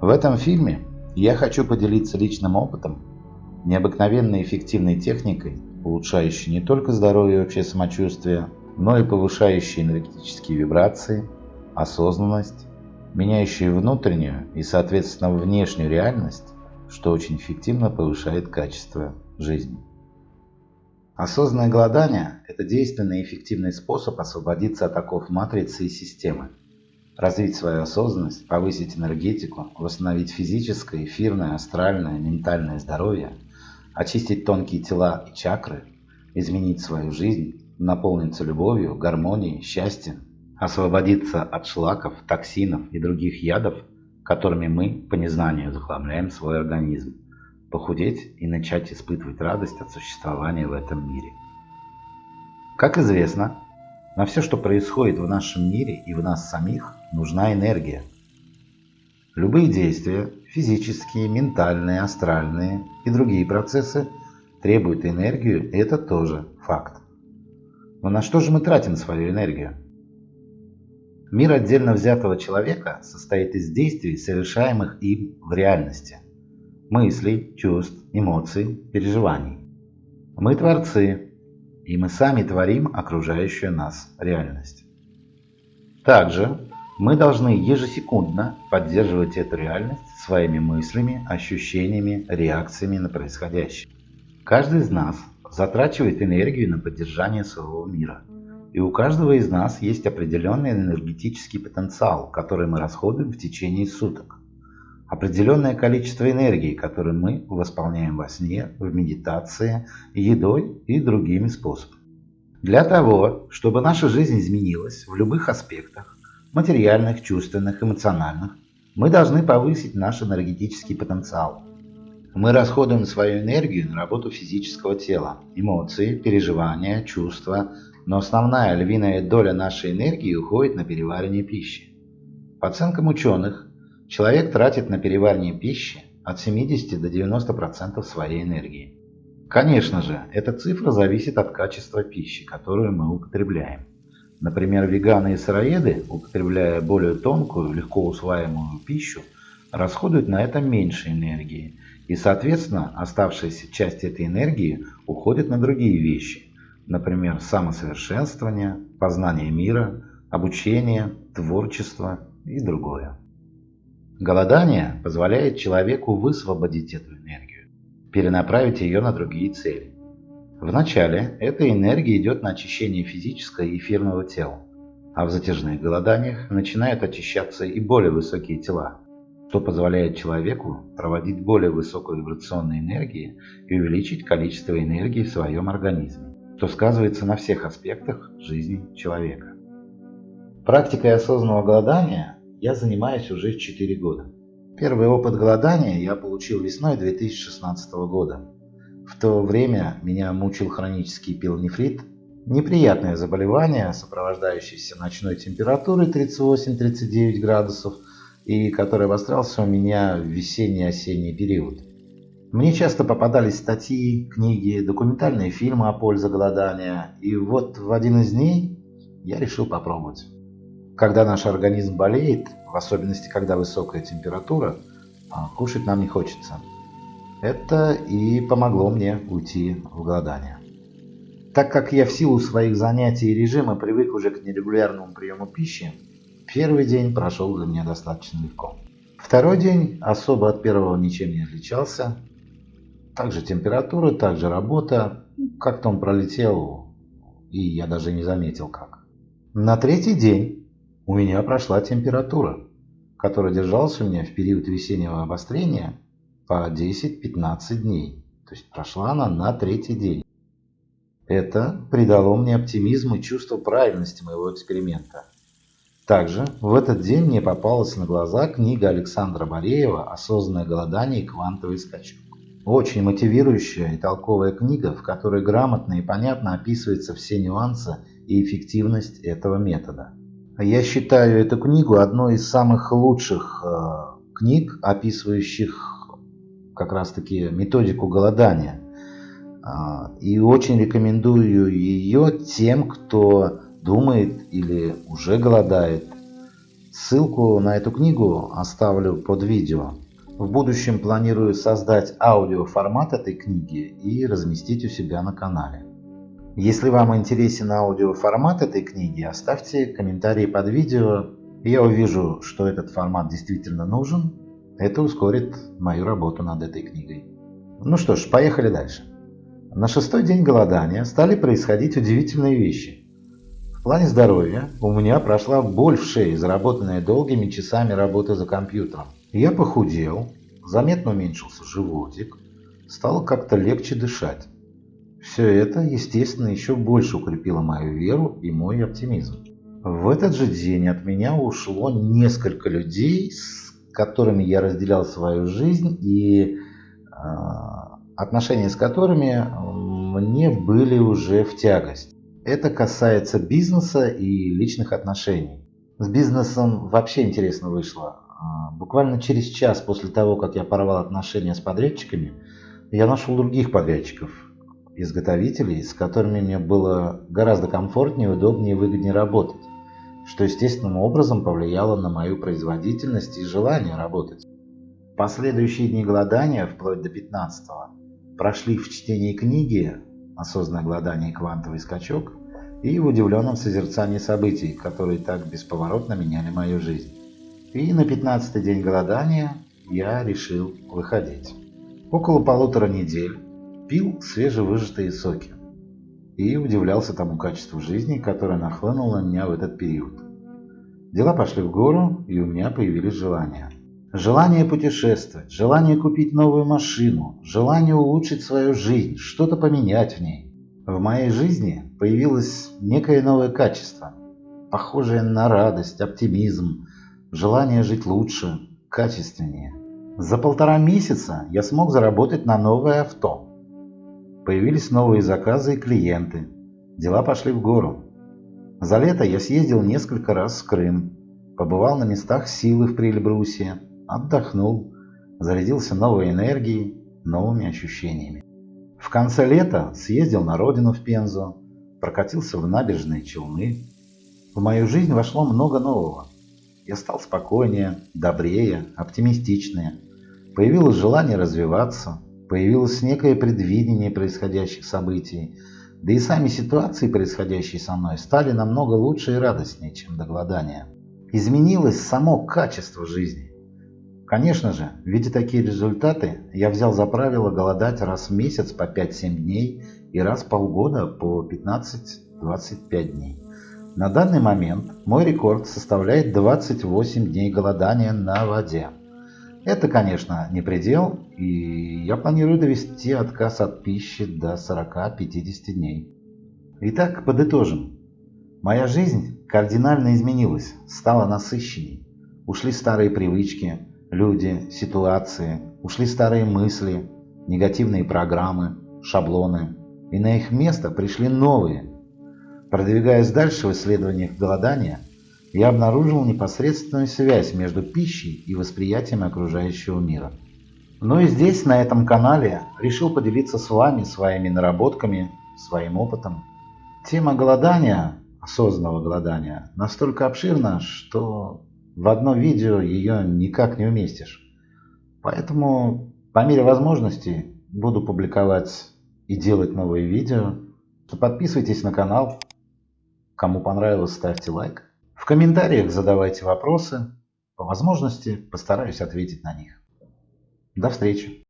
В этом фильме я хочу поделиться личным опытом, необыкновенной эффективной техникой, улучшающей не только здоровье и общее самочувствие, но и повышающей энергетические вибрации, осознанность, меняющей внутреннюю и, соответственно, внешнюю реальность, что очень эффективно повышает качество жизни. Осознанное голодание – это действенный и эффективный способ освободиться от оков матрицы и системы, развить свою осознанность, повысить энергетику, восстановить физическое, эфирное, астральное, ментальное здоровье, очистить тонкие тела и чакры, изменить свою жизнь, наполниться любовью, гармонией, счастьем, освободиться от шлаков, токсинов и других ядов, которыми мы по незнанию захламляем свой организм, похудеть и начать испытывать радость от существования в этом мире. Как известно, на все, что происходит в нашем мире и в нас самих, нужна энергия. Любые действия, физические, ментальные, астральные и другие процессы, требуют энергию, и это тоже факт. Но на что же мы тратим свою энергию? Мир отдельно взятого человека состоит из действий, совершаемых им в реальности. Мыслей, чувств, эмоций, переживаний. Мы творцы, и мы сами творим окружающую нас реальность. Также мы должны ежесекундно поддерживать эту реальность своими мыслями, ощущениями, реакциями на происходящее. Каждый из нас затрачивает энергию на поддержание своего мира. И у каждого из нас есть определенный энергетический потенциал, который мы расходуем в течение суток. Определенное количество энергии, которое мы восполняем во сне, в медитации, едой и другими способами. Для того, чтобы наша жизнь изменилась в любых аспектах, материальных, чувственных, эмоциональных, мы должны повысить наш энергетический потенциал. Мы расходуем свою энергию на работу физического тела, эмоции, переживания, чувства, но основная львиная доля нашей энергии уходит на переваривание пищи. По оценкам ученых, человек тратит на переваривание пищи от 70 до 90% своей энергии. Конечно же, эта цифра зависит от качества пищи, которую мы употребляем. Например, веганы и сыроеды, употребляя более тонкую, легко усваиваемую пищу, расходуют на это меньше энергии, и, соответственно, оставшаяся часть этой энергии уходит на другие вещи, например, самосовершенствование, познание мира, обучение, творчество и другое. Голодание позволяет человеку высвободить эту энергию, перенаправить ее на другие цели. Вначале эта энергия идет на очищение физического и эфирного тела, а в затяжных голоданиях начинают очищаться и более высокие тела, что позволяет человеку проводить более высокую вибрационную энергию и увеличить количество энергии в своем организме, что сказывается на всех аспектах жизни человека. Практикой осознанного голодания я занимаюсь уже 4 года. Первый опыт голодания я получил весной 2016 года. В то время меня мучил хронический пилонефрит, неприятное заболевание, сопровождающееся ночной температурой 38-39 градусов, и который обострялся у меня в весенне-осенний период. Мне часто попадались статьи, книги, документальные фильмы о пользе голодания, и вот в один из дней я решил попробовать. Когда наш организм болеет, в особенности когда высокая температура, кушать нам не хочется. Это и помогло мне уйти в голодание. Так как я в силу своих занятий и режима привык уже к нерегулярному приему пищи, первый день прошел для меня достаточно легко. Второй день особо от первого ничем не отличался. Также температура, также работа. Как-то он пролетел, и я даже не заметил как. На третий день у меня прошла температура, которая держалась у меня в период весеннего обострения по 10-15 дней. То есть прошла она на третий день. Это придало мне оптимизм и чувство правильности моего эксперимента. Также в этот день мне попалась на глаза книга Александра Бореева «Осознанное голодание и квантовый скачок». Очень мотивирующая и толковая книга, в которой грамотно и понятно описываются все нюансы и эффективность этого метода. Я считаю эту книгу одной из самых лучших книг, описывающих как раз-таки методику голодания. И очень рекомендую ее тем, кто думает или уже голодает, Ссылку на эту книгу оставлю под видео. В будущем планирую создать аудиоформат этой книги и разместить у себя на канале. Если вам интересен аудиоформат этой книги, оставьте комментарии под видео. Я увижу, что этот формат действительно нужен. Это ускорит мою работу над этой книгой. Ну что ж, поехали дальше. На 6-й день голодания стали происходить удивительные вещи. В плане здоровья у меня прошла боль в шее, заработанная долгими часами работы за компьютером. Я похудел, заметно уменьшился животик, стало как-то легче дышать. Все это, естественно, еще больше укрепило мою веру и мой оптимизм. В этот же день от меня ушло несколько людей, с которыми я разделял свою жизнь и отношения с которыми мне были уже в тягость. Это касается бизнеса и личных отношений. С бизнесом вообще интересно вышло. Буквально через час после того, как я порвал отношения с подрядчиками, я нашел других подрядчиков, изготовителей, с которыми мне было гораздо комфортнее, удобнее и выгоднее работать, что естественным образом повлияло на мою производительность и желание работать. Последующие дни голодания, вплоть до 15-го, прошли в чтении книги «Осознанное голодание и квантовый скачок» и в удивленном созерцании событий, которые так бесповоротно меняли мою жизнь. И на 15-й день голодания я решил выходить. Около 1,5 недель пил свежевыжатые соки и удивлялся тому качеству жизни, которое нахлынуло на меня в этот период. Дела пошли в гору, и у меня появились желания. Желание путешествовать, желание купить новую машину, желание улучшить свою жизнь, что-то поменять в ней. В моей жизни появилось некое новое качество, похожее на радость, оптимизм, желание жить лучше, качественнее. За 1,5 месяца я смог заработать на новое авто. Появились новые заказы и клиенты. Дела пошли в гору. За лето я съездил несколько раз в Крым, побывал на местах силы в Прельбрусе, отдохнул, зарядился новой энергией, новыми ощущениями. В конце лета съездил на родину в Пензу, прокатился в набережные Челны. В мою жизнь вошло много нового. Я стал спокойнее, добрее, оптимистичнее. Появилось желание развиваться, появилось некое предвидение происходящих событий, да и сами ситуации, происходящие со мной, стали намного лучше и радостнее, чем до голодания. Изменилось само качество жизни. Конечно же, видя такие результаты, я взял за правило голодать раз в месяц по 5-7 дней и раз в полгода по 15-25 дней. На данный момент мой рекорд составляет 28 дней голодания на воде. Это, конечно, не предел, и я планирую довести отказ от пищи до 40-50 дней. Итак, подытожим. Моя жизнь кардинально изменилась, стала насыщенней. Ушли старые привычки, люди, ситуации, ушли старые мысли, негативные программы, шаблоны, и на их место пришли новые. Продвигаясь дальше в исследованиях голодания, я обнаружил непосредственную связь между пищей и восприятием окружающего мира. Ну и здесь, на этом канале, решил поделиться с вами своими наработками, своим опытом. Тема голодания, осознанного голодания, настолько обширна, что в одно видео ее никак не уместишь. Поэтому по мере возможности буду публиковать и делать новые видео. Подписывайтесь на канал. Кому понравилось, ставьте лайк. В комментариях задавайте вопросы. По возможности постараюсь ответить на них. До встречи.